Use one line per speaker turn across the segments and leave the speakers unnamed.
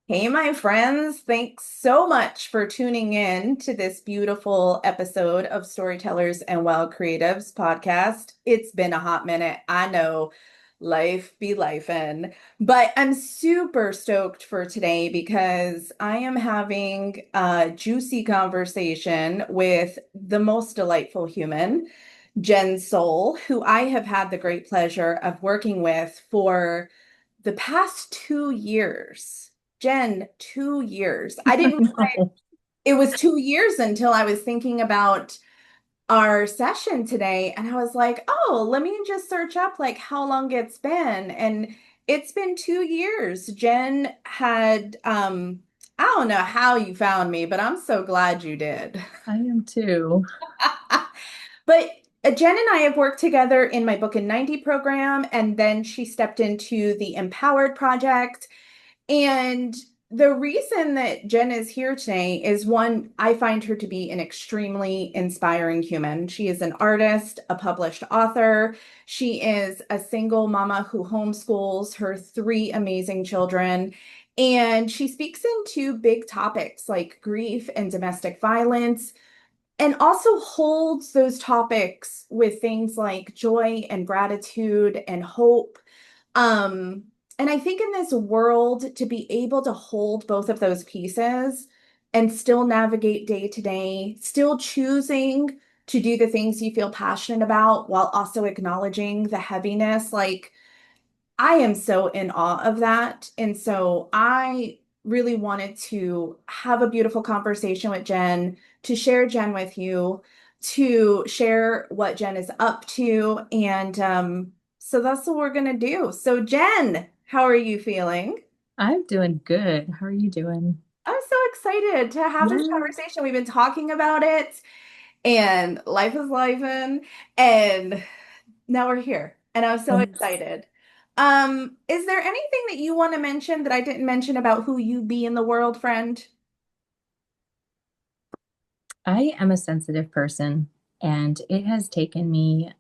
Hey, my friends, thanks so much for tuning in to this beautiful episode of Storytellers and Wild Creatives podcast. It's been a hot minute. I know life be lifin', but I'm super stoked for today because I am having a juicy conversation with the most delightful human, Jen Soul, who I have had the great pleasure of working with for the past 2 years. Jen, 2 years. I didn't realize
No.
it was 2 years until I was thinking about our session today. And I was like, oh, let me just search up like how long it's been. And it's been 2 years. Jen had, I don't know how you found me, but I'm so glad you did.
I am too.
But Jen and I have worked together in my Book in 90 program, and then she stepped into the Empowered Project. And the reason that Jen is here today is one, I find her to be an extremely inspiring human. She is an artist, a published author. She is a single mama who homeschools her three amazing children. And she speaks into big topics like grief and domestic violence, and also holds those topics with things like joy and gratitude and hope. Um, and I think in this world, to be able to hold both of those pieces and still navigate day to day, still choosing to do the things you feel passionate about while also acknowledging the heaviness, like I am so in awe of that. And so I really wanted to have a beautiful conversation with Jen, to share Jen with you, to share what Jen is up to. And so that's what we're going to do. So, Jen, how are you feeling?
I'm doing good. How are you doing?
I'm so excited to have this
Yeah.
conversation. We've been talking about it, and life is life, and now we're here, and I'm so
Yes.
excited. Is there anything that you want to mention that I didn't mention about who you be in the world, friend?
I am a sensitive person, and it has taken me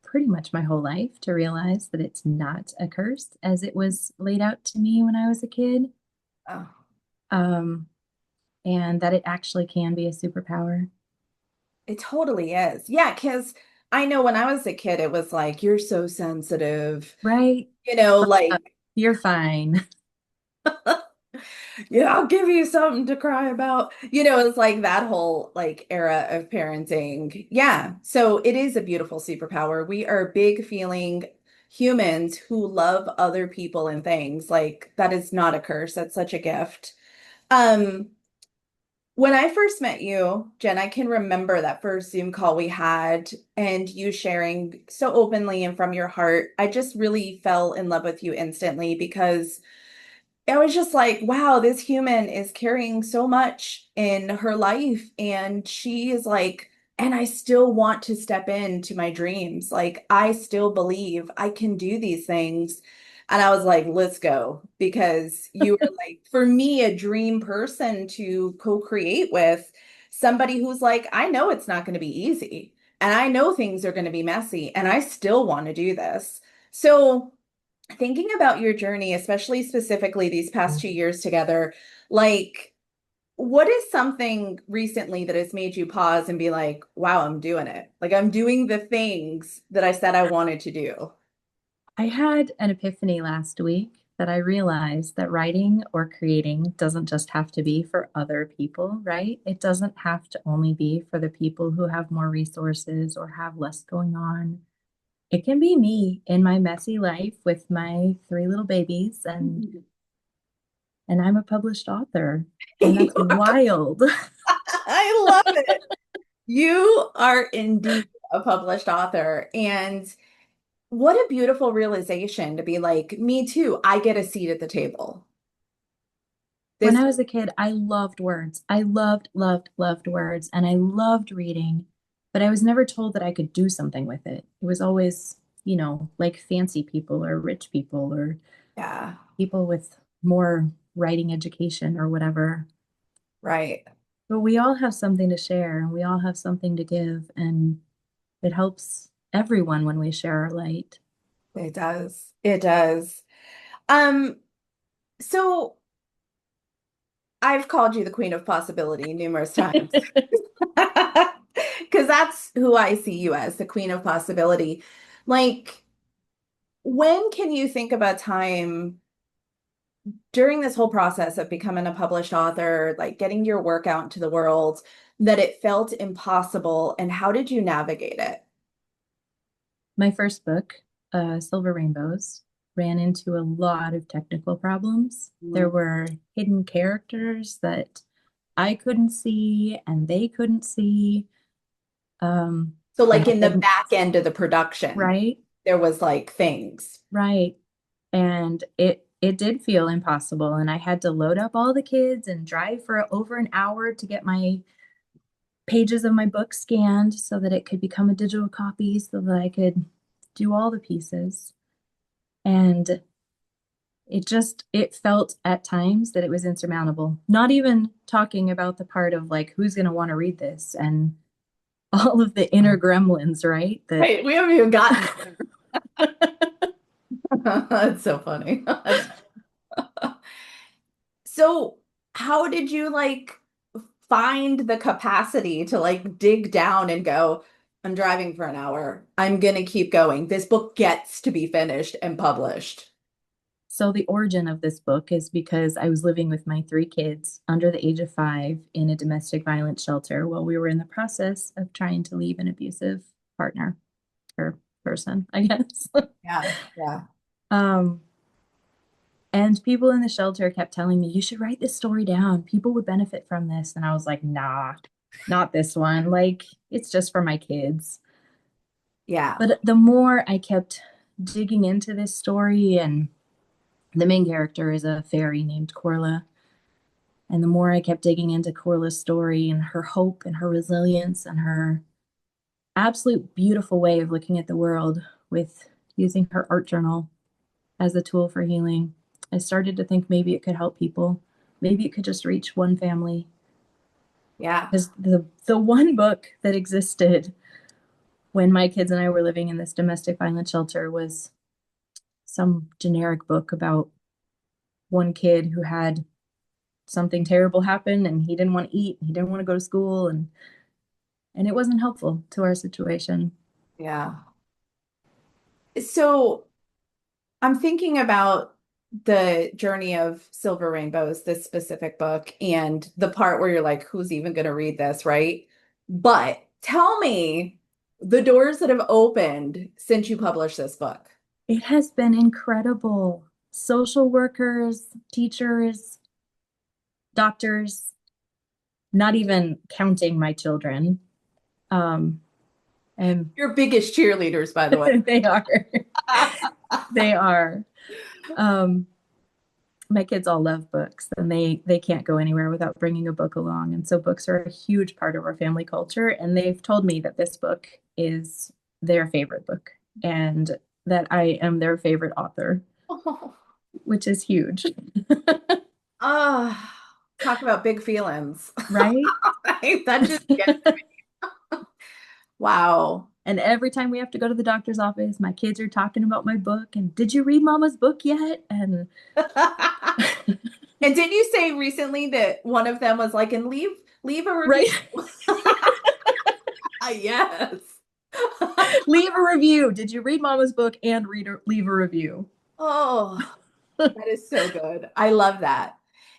pretty much my whole life to realize that it's not a curse as it was laid out to me when I was a kid,
Oh,
um, and that it actually can be a superpower.
it totally is. Yeah, because I know when I was a kid, it was like, you're so sensitive,
Right?
like,
You're fine.
yeah, I'll give you something to cry about. It's like that whole like era of parenting. Yeah. So it is a beautiful superpower. We are big feeling humans who love other people and things. Like that is not a curse. That's such a gift. Um, when I first met you, Jen, I can remember that first Zoom call we had and you sharing so openly and from your heart. I just really fell in love with you instantly because I was just like, wow, this human is carrying so much in her life. And she is like, and I still want to step into my dreams. Like, I still believe I can do these things. And I was like, let's go. Because you were like, for me, a dream person to co-create with, somebody who's like, I know it's not going to be easy. And I know things are going to be messy. And I still want to do this. So, thinking about your journey, especially specifically these past 2 years together, like what is something recently that has made you pause and be like, wow, I'm doing it. Like I'm doing the things that I said I wanted to do.
I had an epiphany last week that I realized that writing or creating doesn't just have to be for other people, right? It doesn't have to only be for the people who have more resources or have less going on. It can be me in my messy life with my three little babies, and I'm a published author, and that's wild.
I love it. You are indeed a published author. And what a beautiful realization to be like, me too, I get a seat at the table.
When
This,
I was a kid, I loved words. I loved, loved, loved words, and I loved reading, but I was never told that I could do something with it. It was always, like fancy people or rich people or
yeah,
people with more writing education or whatever.
right.
But we all have something to share and we all have something to give, and it helps everyone when we share our light.
It does. It does. Um, so I've called you the queen of possibility numerous times. Because that's who I see you as, the queen of possibility. Like, when can you think of a time during this whole process of becoming a published author, like getting your work out into the world, that it felt impossible, and how did you navigate it?
My first book, Silver Rainbows, ran into a lot of technical problems. There
Mm.
were hidden characters that I couldn't see and they couldn't see.
So,
And
like
I
in the
had,
back end of the production,
right,
there was like things.
right. And it did feel impossible. And I had to load up all the kids and drive for over an hour to get my pages of my book scanned so that it could become a digital copy so that I could do all the pieces. And it felt at times that it was insurmountable. Not even talking about the part of like who's going to want to read this and all of the inner gremlins, right? That
Right, we haven't even gotten there. That's so funny. So, how did you like find the capacity to like dig down and go, I'm driving for an hour. I'm gonna keep going. This book gets to be finished and published.
so the origin of this book is because I was living with my three kids under the age of 5 in a domestic violence shelter while we were in the process of trying to leave an abusive partner or person, I guess.
Yeah, yeah.
um, And people in the shelter kept telling me, you should write this story down. People would benefit from this. And I was like, nah, not this one. Like, it's just for my kids.
Yeah.
But the more I kept digging into this story, and the main character is a fairy named Corla. And the more I kept digging into Corla's story and her hope and her resilience and her absolute beautiful way of looking at the world with using her art journal as a tool for healing, I started to think maybe it could help people. Maybe it could just reach one family.
Yeah.
Because the one book that existed when my kids and I were living in this domestic violence shelter was some generic book about one kid who had something terrible happen and he didn't want to eat, he didn't want to go to school, and it wasn't helpful to our situation.
Yeah. So I'm thinking about the journey of Silver Rainbows, this specific book, and the part where you're like, who's even going to read this, right? But tell me the doors that have opened since you published this book.
It has been incredible. Social workers, teachers, doctors, not even counting my children. Um, and
Your biggest cheerleaders, by the way.
they are, they are. Um, my kids all love books, and they can't go anywhere without bringing a book along. And so books are a huge part of our family culture. And they've told me that this book is their favorite book, and that I am their favorite author,
Oh,
which is huge,
ah, talk about big feelings.
right?
That just gets me. Wow.
And every time we have to go to the doctor's office, my kids are talking about my book and did you read Mama's book yet? And
And did you say recently that one of them was like, and leave a review?
right,
Yes.
leave a review. Did you read Mama's book and leave a review?
Oh, that is so good. I love that.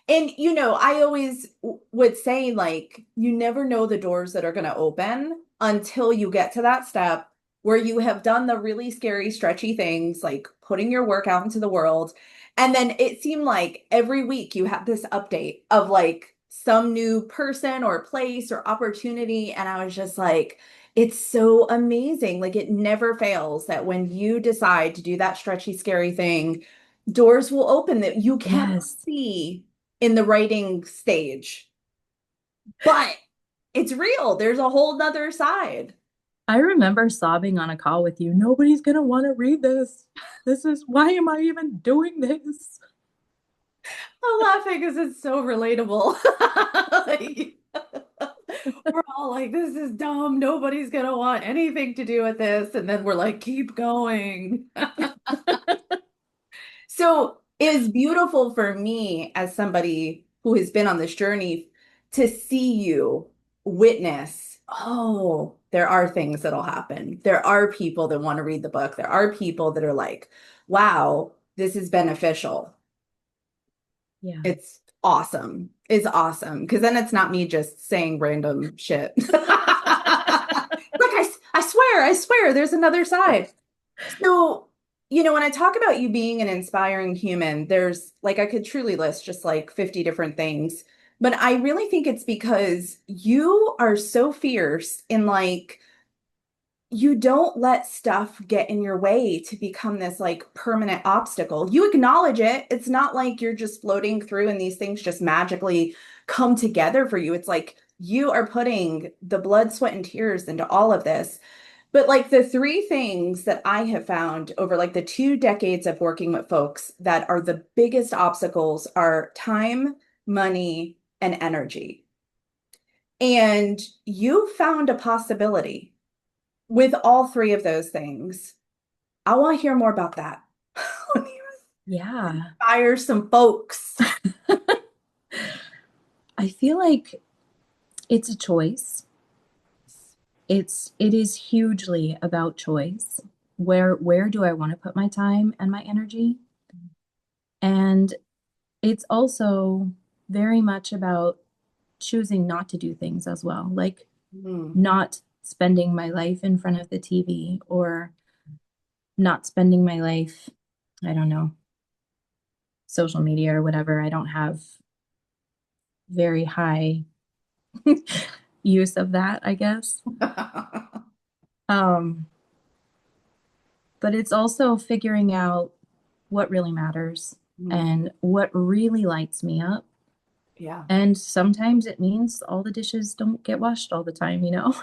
And I always would say like you never know the doors that are going to open until you get to that step where you have done the really scary, stretchy things like putting your work out into the world. And then it seemed like every week you had this update of like some new person or place or opportunity. And I was just like, it's so amazing. Like it never fails that when you decide to do that stretchy, scary thing, doors will open that you cannot
Yes.
see in the writing stage. But it's real. There's a whole nother side.
I remember sobbing on a call with you. Nobody's going to want to read this. Why am I even doing this?
I'm laughing because it's so relatable. Like, we're all like, this is dumb. Nobody's gonna want anything to do with this. And then we're like, keep going. So it's beautiful for me as somebody who has been on this journey to see you witness, oh, there are things that'll happen. There are people that want to read the book. There are people that are like, wow, this is beneficial.
Yeah.
It's awesome. It's awesome. Because then it's not me just saying random shit. Like, I swear, there's another side. So, when I talk about you being an inspiring human, there's like, I could truly list just like 50 different things, but I really think it's because you are so fierce in like, you don't let stuff get in your way to become this like permanent obstacle. You acknowledge it. It's not like you're just floating through and these things just magically come together for you. It's like you are putting the blood, sweat, and tears into all of this. But like the three things that I have found over like the 2 decades of working with folks that are the biggest obstacles are time, money, and energy. And you found a possibility with all three of those things. I want to hear more about that.
Yeah.
Inspire some folks.
I feel like it's a choice. It is hugely about choice. Where do I want to put my time and my energy? And it's also very much about choosing not to do things as well, like
Hmm.
not spending my life in front of the TV or not spending my life, I don't know, social media or whatever. I don't have very high use of that, I guess. Um, but it's also figuring out what really matters
Hmm.
and what really lights me up.
Yeah.
And sometimes it means all the dishes don't get washed all the time, you know?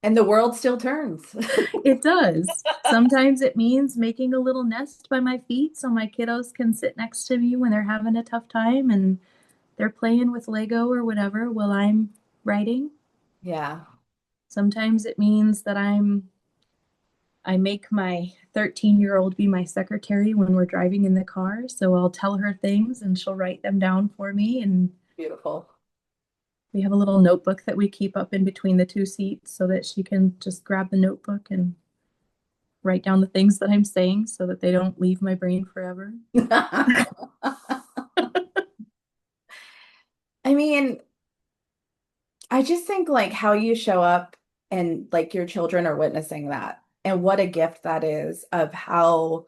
And the world still turns.
It does. Sometimes it means making a little nest by my feet so my kiddos can sit next to me when they're having a tough time and they're playing with Lego or whatever while I'm writing.
Yeah.
Sometimes it means that I make my 13-year-old be my secretary when we're driving in the car. So I'll tell her things and she'll write them down for me. And
Beautiful.
we have a little notebook that we keep up in between the two seats so that she can just grab the notebook and write down the things that I'm saying so that they don't leave my brain forever.
I mean, I just think like how you show up and like your children are witnessing that and what a gift that is of how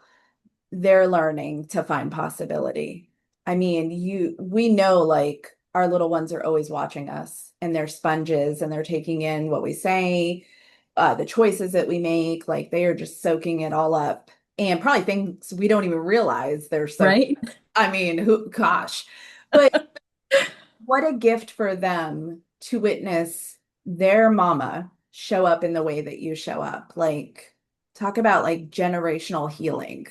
they're learning to find possibility. I mean, we know like our little ones are always watching us and they're sponges and they're taking in what we say, the choices that we make, like they are just soaking it all up and probably things we don't even realize they're so,
Right?
I mean, gosh. But what a gift for them to witness their mama show up in the way that you show up. Like, talk about like generational healing.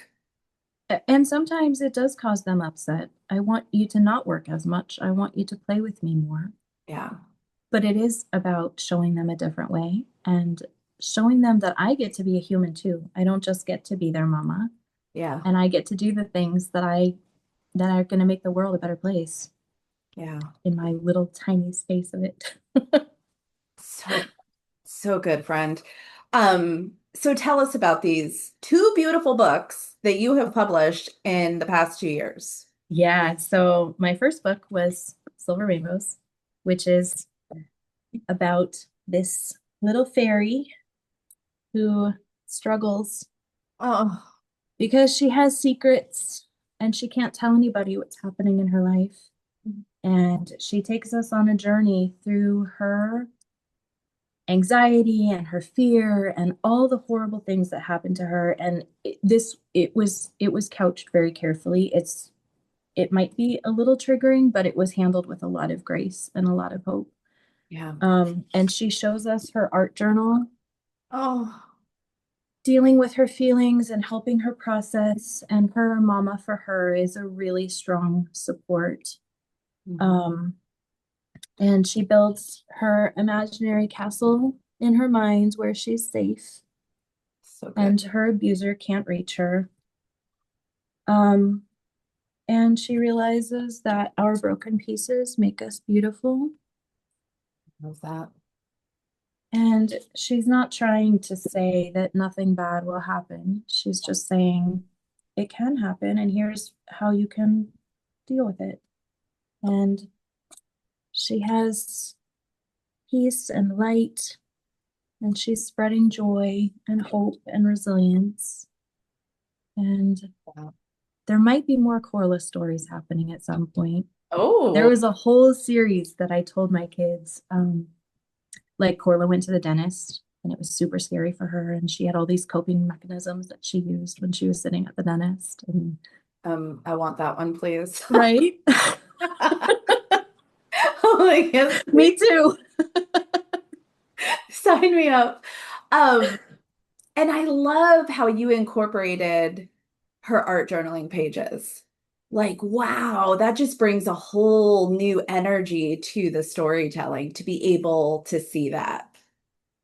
And sometimes it does cause them upset. I want you to not work as much. I want you to play with me more.
Yeah.
But it is about showing them a different way and showing them that I get to be a human too. I don't just get to be their mama,
Yeah.
and I get to do the things that are going to make the world a better place
Yeah.
in my little tiny space of it.
So, so good, friend. So tell us about these two beautiful books that you have published in the past 2 years.
Yeah, so my first book was Silver Rainbows, which is about this little fairy who struggles
Oh,
because she has secrets and she can't tell anybody what's happening in her life. And she takes us on a journey through her anxiety and her fear and all the horrible things that happened to her. And it was couched very carefully. It might be a little triggering, but it was handled with a lot of grace and a lot of hope.
yeah.
And she shows us her art journal,
Oh.
dealing with her feelings and helping her process. And her mama for her is a really strong support.
Mhm.
Um, and she builds her imaginary castle in her mind where she's safe
So good.
and her abuser can't reach her. Um, and she realizes that our broken pieces make us beautiful.
How's that?
And she's not trying to say that nothing bad will happen. She's just saying it can happen, and here's how you can deal with it. And she has peace and light, and she's spreading joy and hope and resilience. And
Wow.
there might be more Corliss stories happening at some point. There
Oh,
was a whole series that I told my kids. Like Corla went to the dentist and it was super scary for her. And she had all these coping mechanisms that she used when she was sitting at the dentist. And
I want that one, please.
right?
Oh my yes,
Me
please
too.
sign me up. Um, and I love how you incorporated her art journaling pages. Like, wow, that just brings a whole new energy to the storytelling to be able to see that.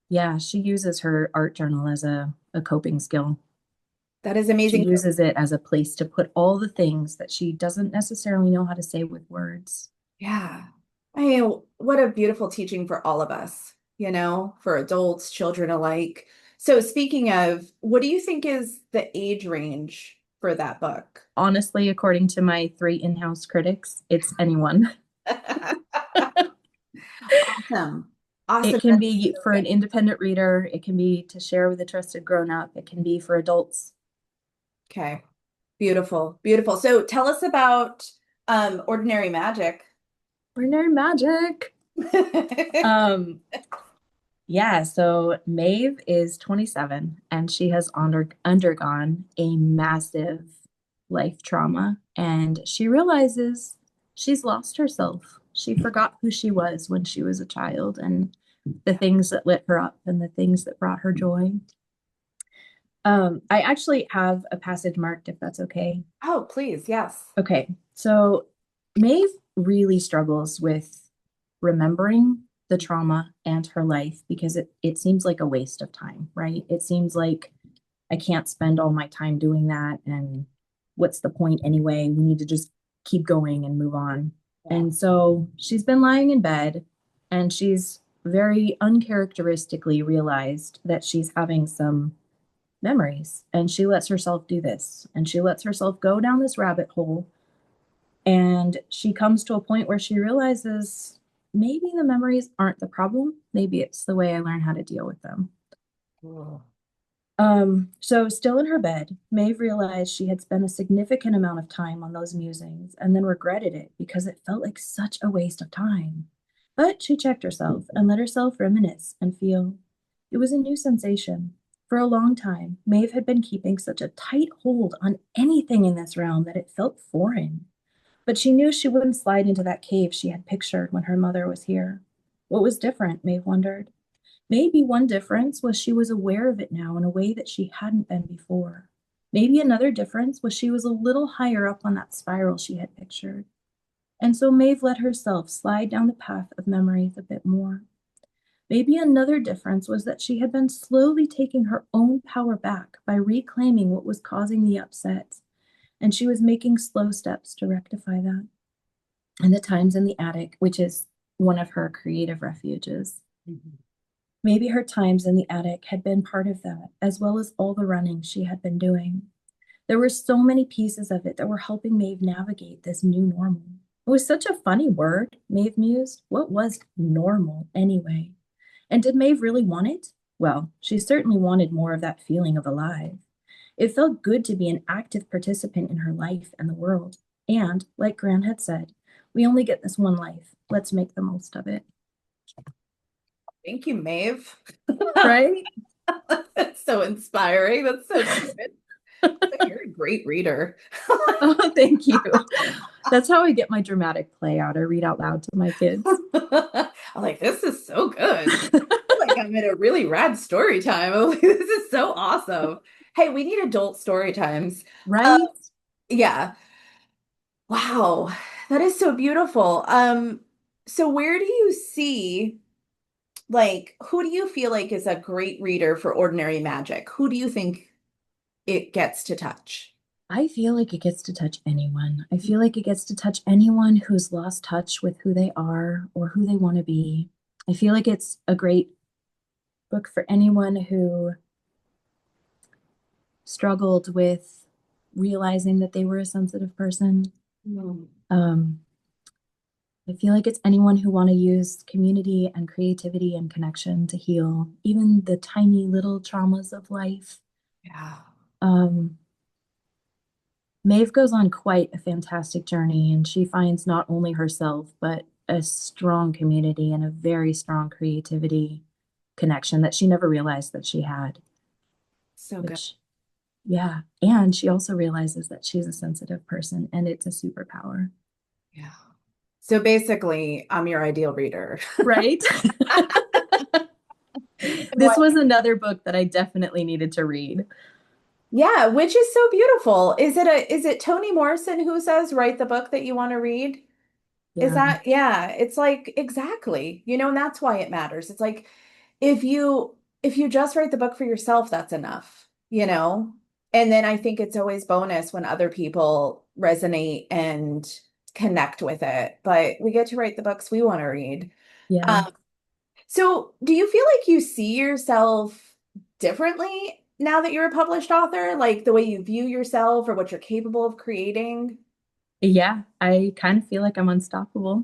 Yeah, she uses her art journal as a coping skill.
That is
She
amazing.
uses it as a place to put all the things that she doesn't necessarily know how to say with words.
Yeah. I mean, what a beautiful teaching for all of us, for adults, children alike. So, speaking of, what do you think is the age range for that book?
Honestly, according to my three in-house critics, it's anyone.
Awesome. Awesome.
It can
That's
be
so
for
good.
an independent reader, it can be to share with a trusted grown-up, it can be for adults.
Okay. Beautiful. Beautiful. So, tell us about Ordinary Magic.
Ordinary magic. Um, yeah, so Maeve is 27 and she has undergone a massive life trauma, and she realizes she's lost herself. She forgot who she was when she was a child and the things that lit her up and the things that brought her joy. I actually have a passage marked if that's okay.
Oh, please. Yes.
Okay, so Maeve really struggles with remembering the trauma and her life because it seems like a waste of time, right? It seems like I can't spend all my time doing that. And what's the point anyway? We need to just keep going and move on.
Yeah.
And so she's been lying in bed and she's very uncharacteristically realized that she's having some memories. And she lets herself do this and she lets herself go down this rabbit hole. And she comes to a point where she realizes maybe the memories aren't the problem. Maybe it's the way I learn how to deal with them.
Cool.
So still in her bed, Maeve realized she had spent a significant amount of time on those musings and then regretted it because it felt like such a waste of time. But she checked herself and let herself reminisce and feel. It was a new sensation. For a long time, Maeve had been keeping such a tight hold on anything in this realm that it felt foreign. But she knew she wouldn't slide into that cave she had pictured when her mother was here. What was different, Maeve wondered. Maybe one difference was she was aware of it now in a way that she hadn't been before. Maybe another difference was she was a little higher up on that spiral she had pictured. And so Maeve let herself slide down the path of memories a bit more. Maybe another difference was that she had been slowly taking her own power back by reclaiming what was causing the upset, and she was making slow steps to rectify that. And the times in the attic, which is one of her creative refuges.
Mhm.
Maybe her times in the attic had been part of that, as well as all the running she had been doing. There were so many pieces of it that were helping Maeve navigate this new normal. It was such a funny word, Maeve mused. What was normal anyway? And did Maeve really want it? Well, she certainly wanted more of that feeling of alive. It felt good to be an active participant in her life and the world. And, like Gran had said, we only get this one life. Let's make the most of it.
Thank you, Maeve.
Right?
That's so inspiring. That's so good. You're a great reader.
Oh, thank you. That's how I get my dramatic play out. I read out loud to my kids.
I'm like, this is so good. Like I'm in a really rad story time. I'm like, this is so awesome. Hey, we need adult story times. Uh,
Right?
yeah. Wow. That is so beautiful. So where do you see, like, who do you feel like is a great reader for Ordinary Magic? Who do you think it gets to touch?
I feel like it gets to touch anyone. I feel like it gets to touch anyone who's lost touch with who they are or who they want to be. I feel like it's a great book for anyone who struggled with realizing that they were a sensitive person.
Mm.
Um, I feel like it's anyone who want to use community and creativity and connection to heal even the tiny little traumas of life.
Yeah.
Um, Maeve goes on quite a fantastic journey, and she finds not only herself, but a strong community and a very strong creativity connection that she never realized that she had,
So good.
which, yeah. And she also realizes that she's a sensitive person, and it's a superpower.
Yeah. So basically, I'm your ideal reader.
Right? This was another book that I definitely needed to read.
Yeah, which is so beautiful. Is it Toni Morrison who says write the book that you want to read? Is
Yeah.
that, yeah, it's like exactly, and that's why it matters. It's like if you just write the book for yourself, that's enough. And then I think it's always bonus when other people resonate and connect with it. But we get to write the books we want to read.
Yeah.
Um, so do you feel like you see yourself differently now that you're a published author? Like the way you view yourself or what you're capable of creating?
Yeah. I kind of feel like I'm unstoppable.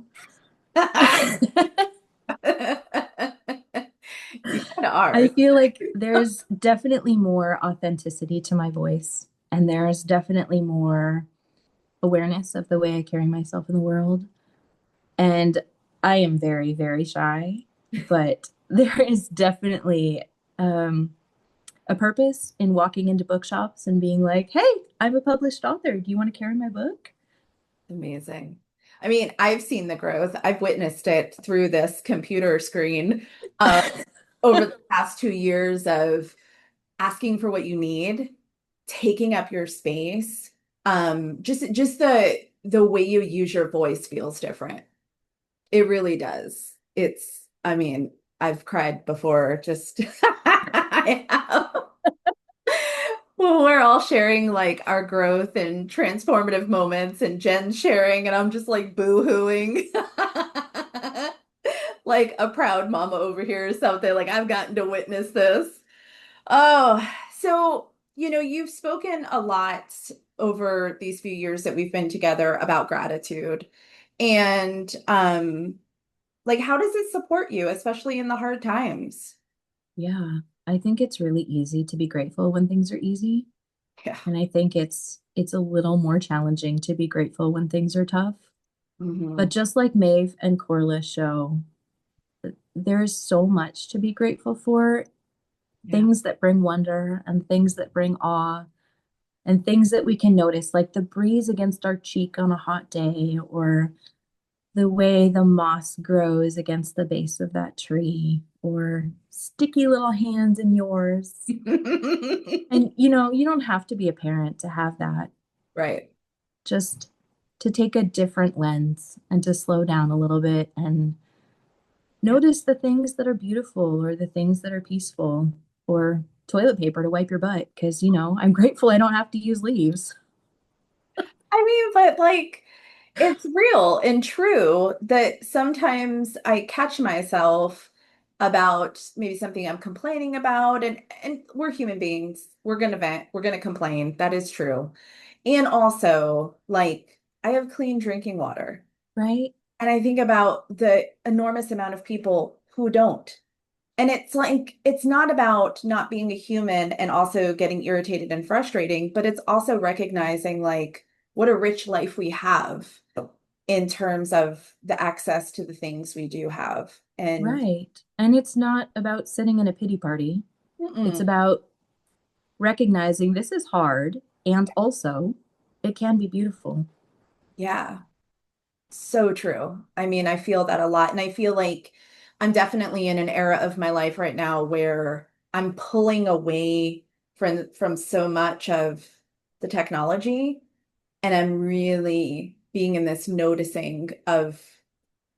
You kind of
I
are.
feel like there's definitely more authenticity to my voice, and there's definitely more awareness of the way I carry myself in the world. And I am very, very shy, but there is definitely um, a purpose in walking into bookshops and being like, hey, I'm a published author. Do you want to carry my book?
Amazing. I mean, I've seen the growth. I've witnessed it through this computer screen uh, over the past 2 years of asking for what you need, taking up your space. Just the way you use your voice feels different. It really does. I mean, I've cried before, just I have. Well, we're all sharing like our growth and transformative moments, and Jen's sharing, and I'm just like boo-hooing. Like a proud mama over here or something. Like I've gotten to witness this. Oh, so, you've spoken a lot over these few years that we've been together about gratitude. And like how does it support you, especially in the hard times?
Yeah, I think it's really easy to be grateful when things are easy.
Yeah.
And I think it's a little more challenging to be grateful when things are tough. But
Hmm.
just like Maeve and Corliss show, there's so much to be grateful for,
Yeah.
things that bring wonder and things that bring awe and things that we can notice, like the breeze against our cheek on a hot day, or the way the moss grows against the base of that tree, or sticky little hands in yours. And you don't have to be a parent to have that.
Right.
Just to take a different lens and to slow down a little bit and
Yeah.
notice the things that are beautiful or the things that are peaceful, or toilet paper to wipe your butt because I'm grateful I don't have to use leaves.
I mean, but like it's real and true that sometimes I catch myself about maybe something I'm complaining about, and we're human beings. We're gonna vent, we're gonna complain. That is true. And also, like, I have clean drinking water.
Right?
And I think about the enormous amount of people who don't. And it's like, it's not about not being a human and also getting irritated and frustrating, but it's also recognizing like what a rich life we have in terms of the access to the things we do have. And
Right. And it's not about sitting in a pity party. It's
mm-mm,
about recognizing this is hard and also it can be beautiful.
yeah, so true. I mean, I feel that a lot. And I feel like I'm definitely in an era of my life right now where I'm pulling away from so much of the technology, and I'm really being in this noticing of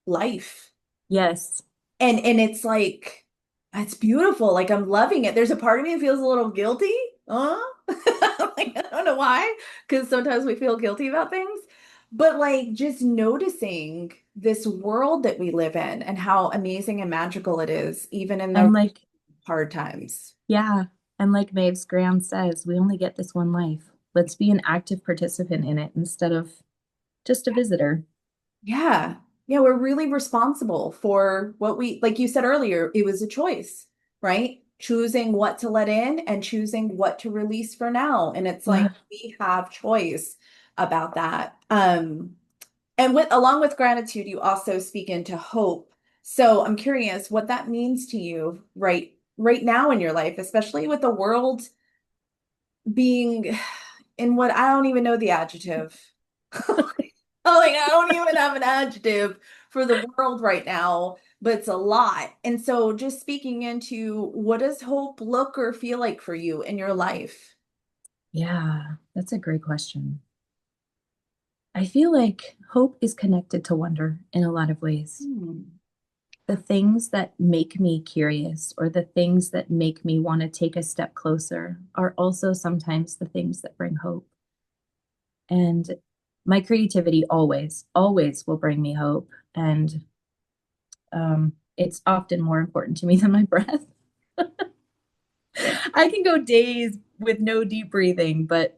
life.
Yes.
And it's like it's beautiful. Like I'm loving it. There's a part of me that feels a little guilty. Huh? Like, I don't know why, because sometimes we feel guilty about things. But like just noticing this world that we live in and how amazing and magical it is, even in the
And like,
hard times.
yeah, and like Maeve's Graham says, we only get this one life. Let's be an active participant in it instead of just a visitor.
Yeah. Yeah, we're really responsible for what we, like you said earlier, it was a choice, right? Choosing what to let in and choosing what to release for now. And it's like
Yeah.
we have choice about that. And with along with gratitude, you also speak into hope. So I'm curious what that means to you right now in your life, especially with the world being in what I don't even know the adjective. Oh, like I don't even have an adjective for the world right now, but it's a lot. And so just speaking into what does hope look or feel like for you in your life?
Yeah, that's a great question. I feel like hope is connected to wonder in a lot of ways.
Hmm.
The things that make me curious or the things that make me want to take a step closer are also sometimes the things that bring hope. And my creativity always will bring me hope. And it's often more important to me than my breath. I can go days with no deep breathing, but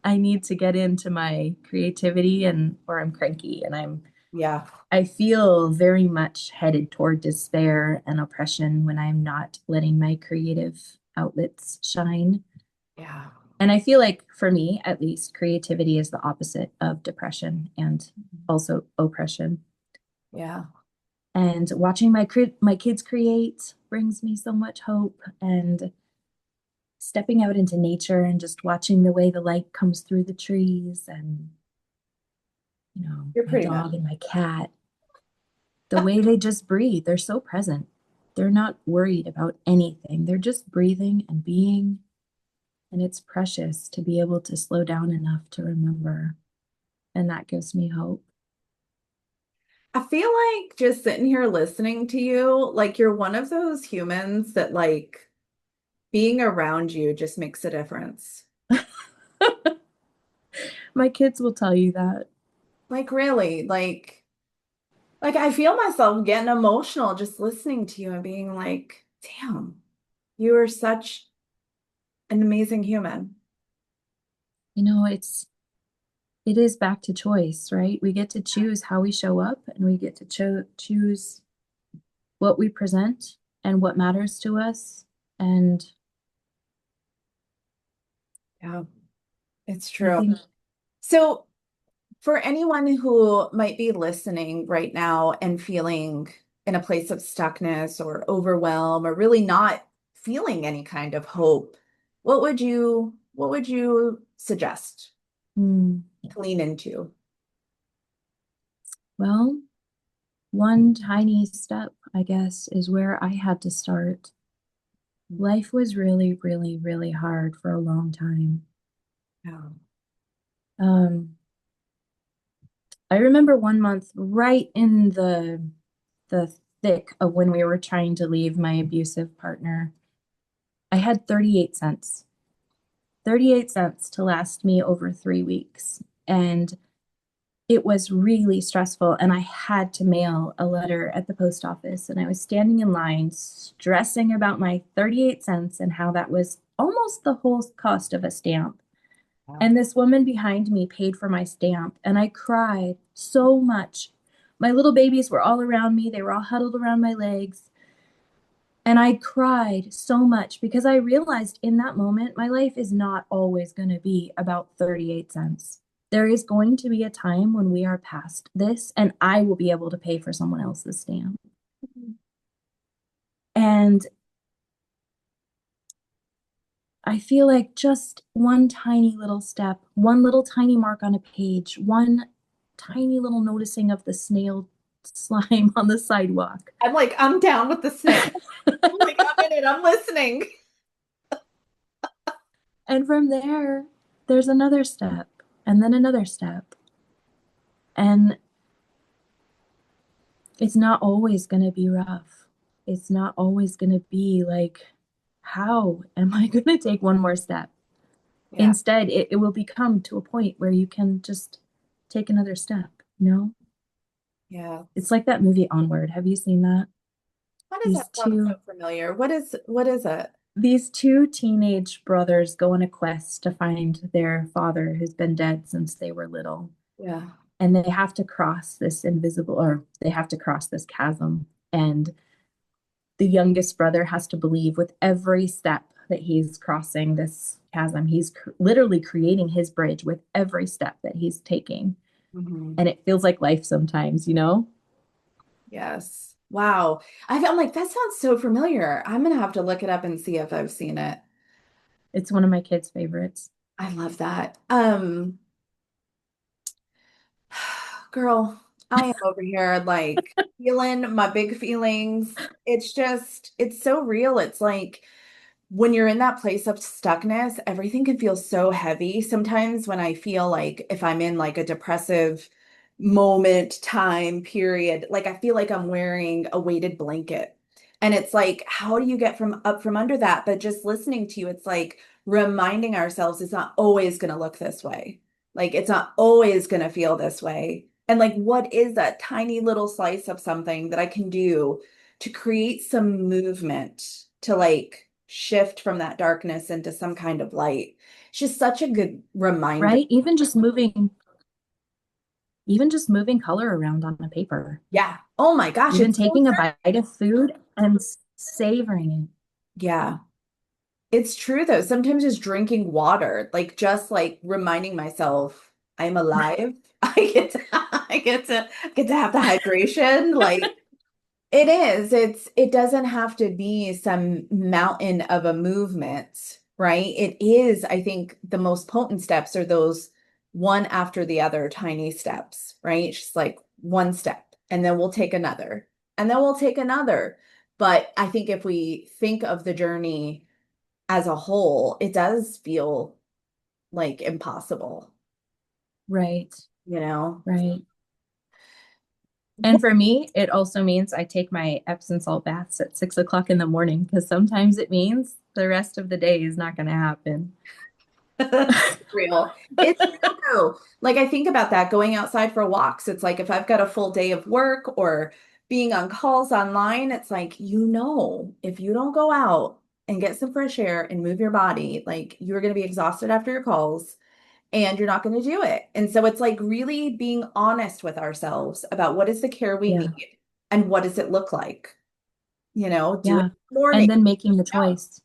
I need to get into my creativity and or I'm cranky and
Yeah.
I feel very much headed toward despair and oppression when I'm not letting my creative outlets shine.
Yeah.
And I feel like for me, at least, creativity is the opposite of depression and also oppression.
Yeah.
And watching my kids create brings me so much hope and stepping out into nature and just watching the way the light comes through the trees and
You're
my
pretty much.
dog and my cat, the way they just breathe, they're so present. They're not worried about anything. They're just breathing and being, and it's precious to be able to slow down enough to remember, and that gives me hope.
I feel like just sitting here listening to you, like you're one of those humans that like being around you just makes a difference.
My kids will tell you that.
Like really, like I feel myself getting emotional just listening to you and being like, damn, you are such an amazing human.
It is back to choice, right? We get to choose how we show up and we get to choose what we present and what matters to us. And
Yeah, it's
I
true.
think,
So, for anyone who might be listening right now and feeling in a place of stuckness or overwhelm or really not feeling any kind of hope, what would you suggest
hmm,
to lean into?
well, one tiny step, I guess, is where I had to start. Life was really, really, really hard for a long time.
Yeah.
Um, I remember one month right in the thick of when we were trying to leave my abusive partner, I had 38 cents. 38 cents to last me over 3 weeks. And it was really stressful. And I had to mail a letter at the post office. And I was standing in line, stressing about my 38 cents and how that was almost the whole cost of a stamp.
Wow.
And this woman behind me paid for my stamp. And I cried so much. My little babies were all around me, they were all huddled around my legs. And I cried so much because I realized in that moment, my life is not always going to be about 38 cents. There is going to be a time when we are past this, and I will be able to pay for someone else's stamp. And I feel like just one tiny little step, one little tiny mark on a page, one tiny little noticing of the snail slime on the sidewalk.
I'm down with the snail. Like, I'm in it, I'm listening.
And from there, there's another step, and then another step. And it's not always going to be rough. It's not always going to be like, how am I going to take one more step?
Yeah.
Instead, it will become to a point where you can just take another step, you know?
Yeah.
It's like that movie Onward. Have you seen that?
Why does
These
that sound
two
so familiar? What is it?
these two teenage brothers go on a quest to find their father who's been dead since they were little.
Yeah.
And they have to cross this invisible, or they have to cross this chasm. And the youngest brother has to believe with every step that he's crossing this chasm. He's literally creating his bridge with every step that he's taking.
Mhm.
And it feels like life sometimes, you know?
Yes. Wow. I'm like, that sounds so familiar. I'm gonna have to look it up and see if I've seen it.
It's one of my kids' favorites.
I love that. Girl, I am over here like feeling my big feelings. It's just, it's so real. It's like when you're in that place of stuckness, everything can feel so heavy. Sometimes when I feel like if I'm in like a depressive moment, time period, like I feel like I'm wearing a weighted blanket. And it's like, how do you get from up from under that? But just listening to you, it's like reminding ourselves it's not always going to look this way. Like it's not always going to feel this way. And like, what is that tiny little slice of something that I can do to create some movement to like shift from that darkness into some kind of light? It's just such a good reminder.
Right? Even just moving color around on a paper,
Yeah. Oh my gosh,
even
it's so
taking a
true.
bite of food and savoring it.
Yeah. It's true though. Sometimes just drinking water, like just like reminding myself I'm alive. I get to have the hydration. Like it is. It doesn't have to be some mountain of a movement, right? It is, I think the most potent steps are those one after the other tiny steps, right? It's just like one step, and then we'll take another, and then we'll take another. But I think if we think of the journey as a whole, it does feel like impossible,
Right,
you know?
right. And for me, it also means I take my Epsom salt baths at 6 o'clock in the morning because sometimes it means the rest of the day is not going to happen.
Real. It's real though. Like I think about that going outside for walks. It's like if I've got a full day of work or being on calls online, it's like, if you don't go out and get some fresh air and move your body, like you're going to be exhausted after your calls and you're not going to do it. And so it's like really being honest with ourselves about what is the care we
Yeah,
need and what does it look like? Do it
yeah.
in the morning,
And then making the
out,
choice,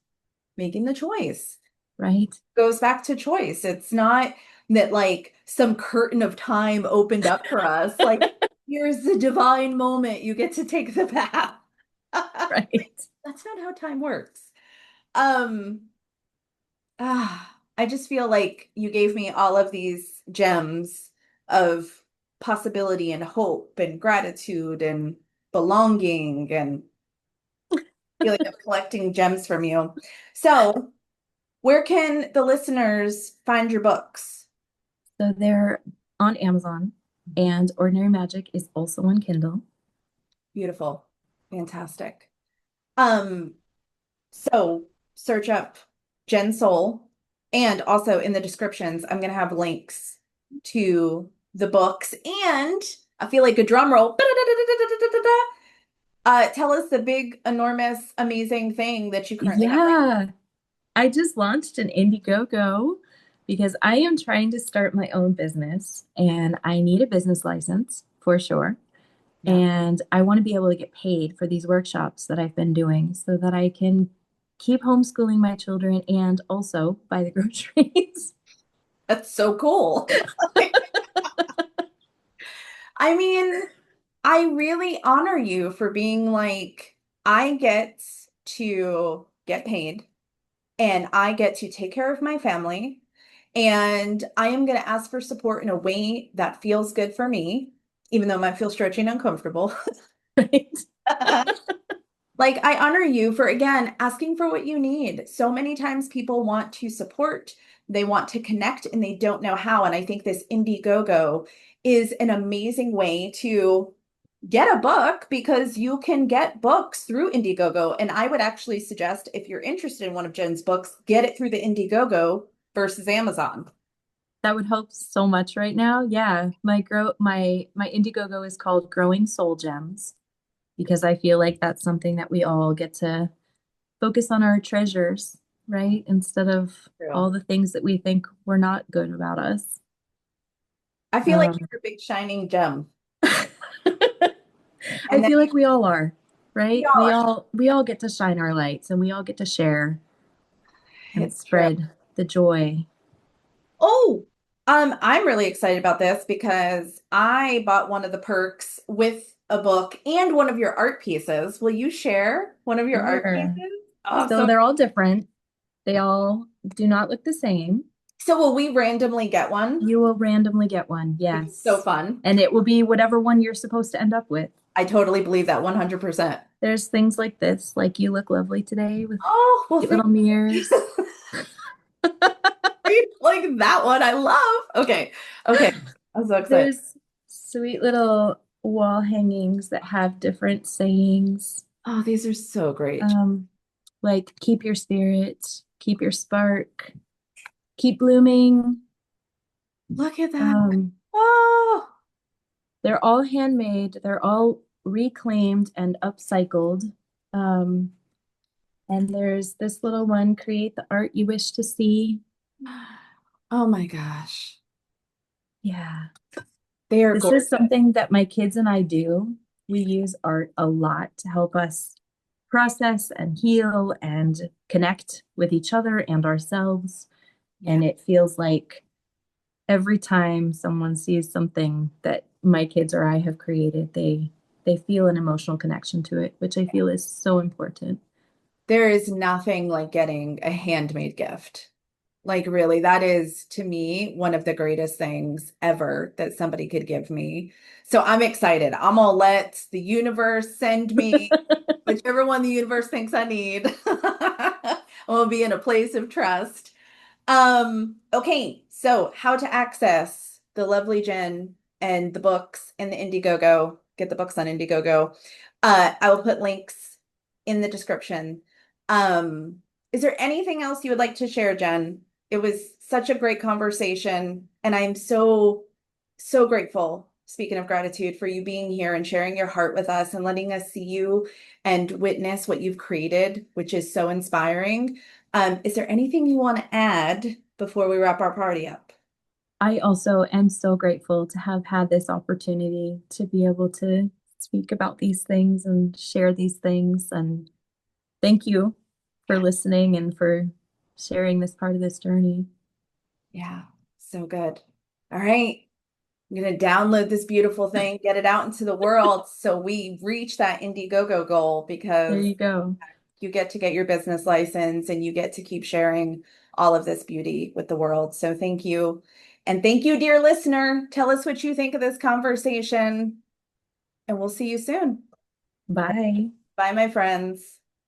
making the choice
right?
goes back to choice. It's not that like some curtain of time opened up for us. Like, here's the divine moment you get to take the bath.
Right.
That's not how time works. Um, I just feel like you gave me all of these gems of possibility and hope and gratitude and belonging and feeling of collecting gems from you. So, where can the listeners find your books?
So they're on Amazon, and Ordinary Magic is also on Kindle.
Beautiful. Fantastic. Um, so search up Jen Soul, and also in the descriptions, I'm gonna have links to the books, and I feel like a drum roll. Tell us the big, enormous, amazing thing that you currently have right
Yeah, I just launched an Indiegogo because I am trying to start my own business and I need a business license for sure.
now.
And I want to be able to get paid for these workshops that I've been doing so that I can keep homeschooling my children and also buy the groceries.
Yeah, that's so cool. I mean, I really honor you for being like, I get to get paid and I get to take care of my family. And I am going to ask for support in a way that feels good for me, even though it might feel stretchy and uncomfortable.
Right?
Like, I honor you for, again, asking for what you need. So many times people want to support, they want to connect, and they don't know how. And I think this Indiegogo is an amazing way to get a book because you can get books through Indiegogo. And I would actually suggest if you're interested in one of Jen's books, get it through the Indiegogo versus Amazon.
That would help so much right now. Yeah, my Indiegogo is called Growing Soul Gems because I feel like that's something that we all get to focus on our treasures, right? Instead of all
True.
the things that we think were not good about us.
I feel like
Um,
you're a big shining gem.
I
And then
feel like we all are,
we
right?
all
We all get to shine our lights and we all get to share and
it's true.
spread the joy.
Oh, I'm really excited about this because I bought one of the perks with a book and one of your art pieces. Will you share one of your art pieces?
Sure.
Oh,
So
so
they're all different. They all do not look the same.
so will we randomly get one?
You will randomly get one,
Which is so
yes.
fun.
And it will be whatever one you're supposed to end up with.
I totally believe that 100%.
There's things like this, like you look lovely today with
Oh, well,
cute
thank
little mirrors.
you. Right? Like that one I love. Okay. Okay. I'm so excited.
There's sweet little wall hangings that have different sayings,
Oh, these are so great.
um, like keep your spirit, keep your spark, keep blooming.
Look at that.
Um,
Oh,
they're all handmade, they're all reclaimed and upcycled. Um, and there's this little one, create the art you wish to see.
oh my gosh.
Yeah.
They are
This is
gorgeous.
something that my kids and I do. We use art a lot to help us process and heal and connect with each other and ourselves.
Yeah.
And it feels like every time someone sees something that my kids or I have created, they feel an emotional connection to it, which I feel is so important.
There is nothing like getting a handmade gift. Like, really, that is to me one of the greatest things ever that somebody could give me. So I'm excited. I'm gonna let the universe send me whichever one the universe thinks I need. I'll be in a place of trust. Okay, so how to access the lovely Jen and the books and the Indiegogo. Get the books on Indiegogo. I will put links in the description. Um, is there anything else you would like to share, Jen? It was such a great conversation, and I'm so, so grateful, speaking of gratitude, for you being here and sharing your heart with us and letting us see you and witness what you've created, which is so inspiring. Is there anything you want to add before we wrap our party up?
I also am so grateful to have had this opportunity to be able to speak about these things and share these things. And thank you for
Yeah,
listening and for sharing this part of this journey.
yeah, so good. All right, I'm gonna download this beautiful thing, get it out into the world so we reach that Indiegogo goal
There
because
you go.
you get to get your business license and you get to keep sharing all of this beauty with the world. So thank you. And thank you, dear listener. Tell us what you think of this conversation, and we'll see you soon.
Bye.
Bye, my friends.